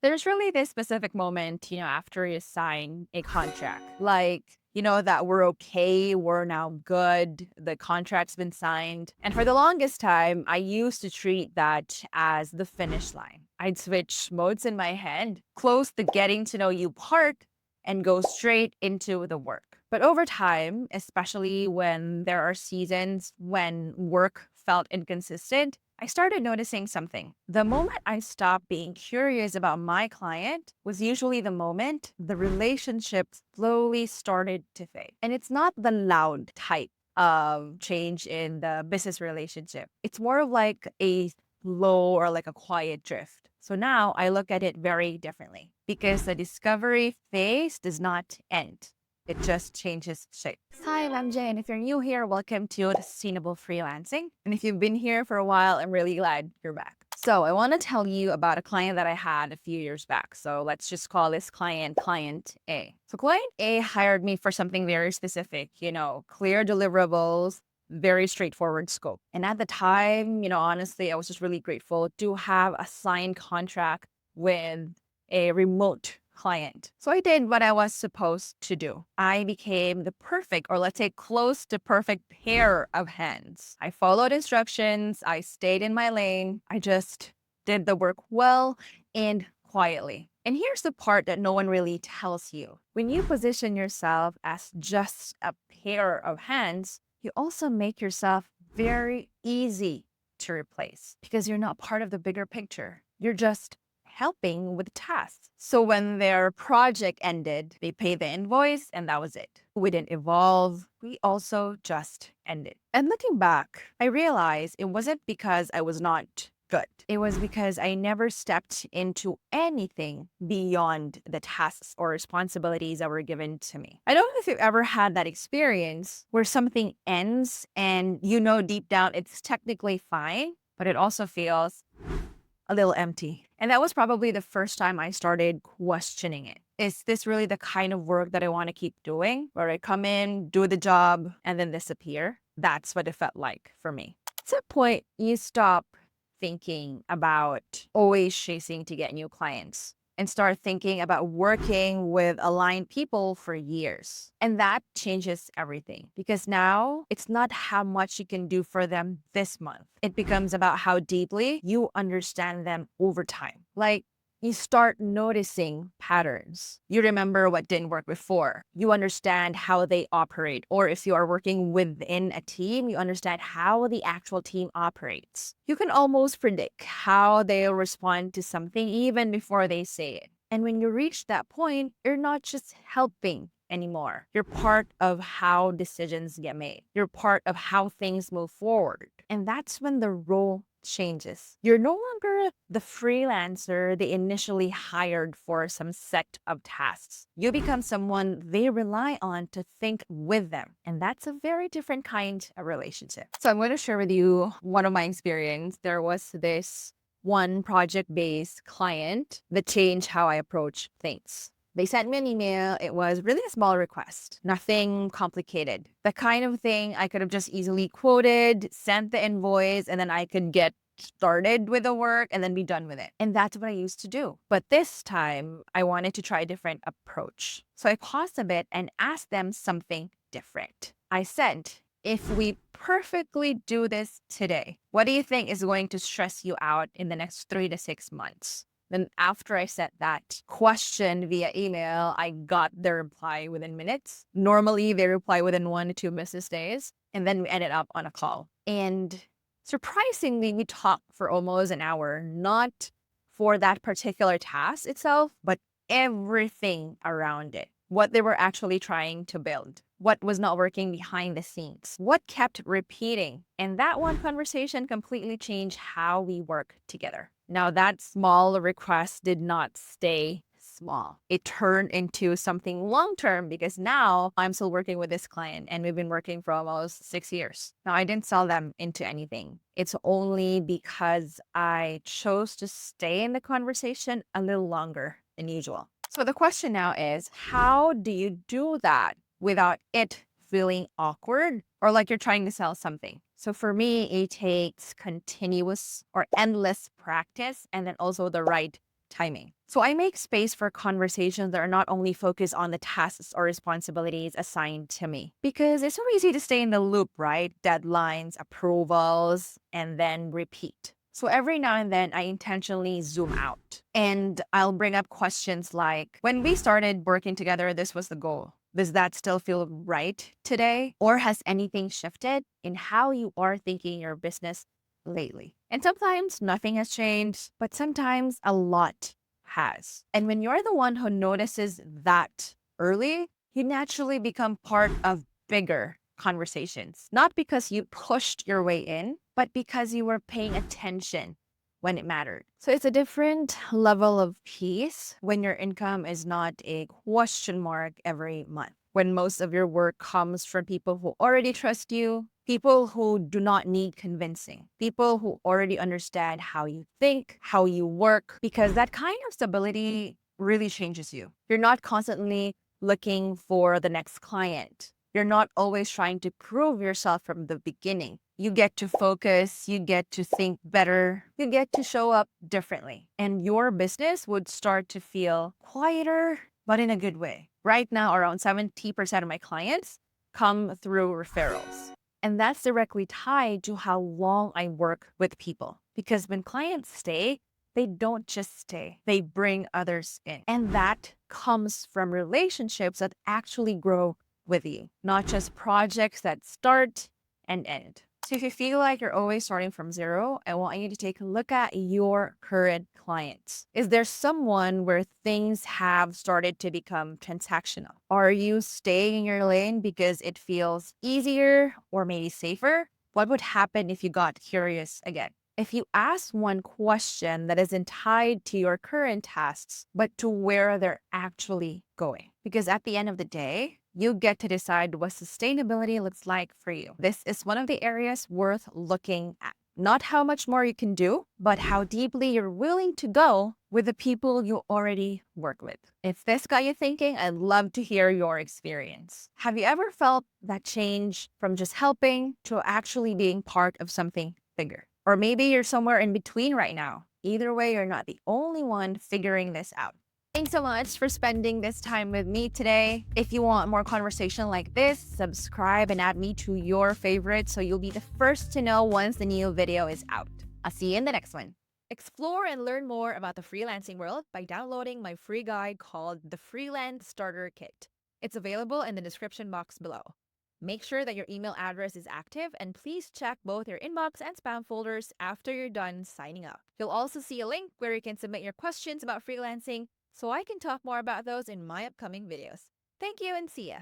There's really this specific moment, after you sign a contract, like, that we're okay, we're now good, the contract's been signed. And for the longest time, I used to treat that as the finish line. I'd switch modes in my head, close the getting to know you part, and go straight into the work. But over time, especially when there are seasons when work felt inconsistent, I started noticing something. The moment I stopped being curious about my client was usually the moment the relationship slowly started to fade. And it's not the loud type of change in the business relationship. It's more of like a low or like a quiet drift. So now I look at it very differently because the discovery phase does not end. It just changes shape. Hi, I'm Jay, and if you're new here, welcome to Sustainable Freelancing. And if you've been here for a while, I'm really glad you're back. So I want to tell you about a client that I had a few years back. So let's just call this client A. So client A hired me for something very specific, clear deliverables, very straightforward scope. And at the time, honestly, I was just really grateful to have a signed contract with a remote client. So I did what I was supposed to do. I became the perfect, or let's say close to perfect pair of hands. I followed instructions. I stayed in my lane. I just did the work well and quietly. And here's the part that no one really tells you. When you position yourself as just a pair of hands, you also make yourself very easy to replace because you're not part of the bigger picture. You're just helping with tasks. So when their project ended, they paid the invoice and that was it. We didn't evolve. We also just ended. And looking back, I realized it wasn't because I was not good. It was because I never stepped into anything beyond the tasks or responsibilities that were given to me. I don't know if you've ever had that experience where something ends and deep down it's technically fine, but it also feels a little empty. And that was probably the first time I started questioning it. Is this really the kind of work that I want to keep doing, where I come in, do the job, and then disappear? That's what it felt like for me. At some point, you stop thinking about always chasing to get new clients and start thinking about working with aligned people for years. And that changes everything because now it's not how much you can do for them this month. It becomes about how deeply you understand them over time. Like, you start noticing patterns. You remember what didn't work before. You understand how they operate. Or if you are working within a team, you understand how the actual team operates. You can almost predict how they'll respond to something even before they say it. And when you reach that point, you're not just helping anymore. You're part of how decisions get made. You're part of how things move forward. And that's when the role changes. You're no longer the freelancer they initially hired for some set of tasks. You become someone they rely on to think with them. And that's a very different kind of relationship. So I'm going to share with you one of my experience. There was this one project-based client that changed how I approach things. They sent me an email. It was really a small request, nothing complicated. The kind of thing I could have just easily quoted, sent the invoice, and then I could get started with the work and then be done with it. And that's what I used to do. But this time, I wanted to try a different approach. So I paused a bit and asked them something different. I said, if we perfectly do this today, what do you think is going to stress you out in the next 3 to 6 months? Then after I sent that question via email, I got the reply within minutes. Normally, they reply within 1 to 2 business days. And then we ended up on a call. And surprisingly, we talked for almost an hour, not for that particular task itself, but everything around it. What they were actually trying to build, what was not working behind the scenes, what kept repeating. And that one conversation completely changed how we work together. Now, that small request did not stay small. It turned into something long-term because now I'm still working with this client and we've been working for almost 6 years. Now, I didn't sell them into anything. It's only because I chose to stay in the conversation a little longer than usual. So the question now is, how do you do that without it feeling awkward or like you're trying to sell something? So for me, it takes continuous or endless practice and then also the right timing. So I make space for conversations that are not only focused on the tasks or responsibilities assigned to me, because it's so easy to stay in the loop, right? Deadlines, approvals, and then repeat. So every now and then, I intentionally zoom out and I'll bring up questions like, when we started working together, this was the goal. Does that still feel right today? Or has anything shifted in how you are thinking your business lately? And sometimes nothing has changed, but sometimes a lot has. And when you're the one who notices that early, you naturally become part of bigger conversations, not because you pushed your way in, but because you were paying attention when it mattered. So it's a different level of peace when your income is not a question mark every month. When most of your work comes from people who already trust you, people who do not need convincing, people who already understand how you think, how you work, because that kind of stability really changes you. You're not constantly looking for the next client. You're not always trying to prove yourself from the beginning. You get to focus, you get to think better, you get to show up differently. And your business would start to feel quieter, but in a good way. Right now, around 70% of my clients come through referrals. And that's directly tied to how long I work with people. Because when clients stay, they don't just stay, they bring others in. And that comes from relationships that actually grow with you, not just projects that start and end. So if you feel like you're always starting from zero, I want you to take a look at your current clients. Is there someone where things have started to become transactional? Are you staying in your lane because it feels easier or maybe safer? What would happen if you got curious again? If you ask one question that isn't tied to your current tasks, but to where they're actually going. Because at the end of the day, you get to decide what sustainability looks like for you. This is one of the areas worth looking at. Not how much more you can do, but how deeply you're willing to go with the people you already work with. If this got you thinking, I'd love to hear your experience. Have you ever felt that change from just helping to actually being part of something bigger? Or maybe you're somewhere in between right now. Either way, you're not the only one figuring this out. Thanks so much for spending this time with me today. If you want more conversation like this, subscribe and add me to your favorites so you'll be the first to know once the new video is out. I'll see you in the next one. Explore and learn more about the freelancing world by downloading my free guide called the Freelance Starter Kit. It's available in the description box below. Make sure that your email address is active and please check both your inbox and spam folders after you're done signing up. You'll also see a link where you can submit your questions about freelancing so I can talk more about those in my upcoming videos. Thank you and see ya!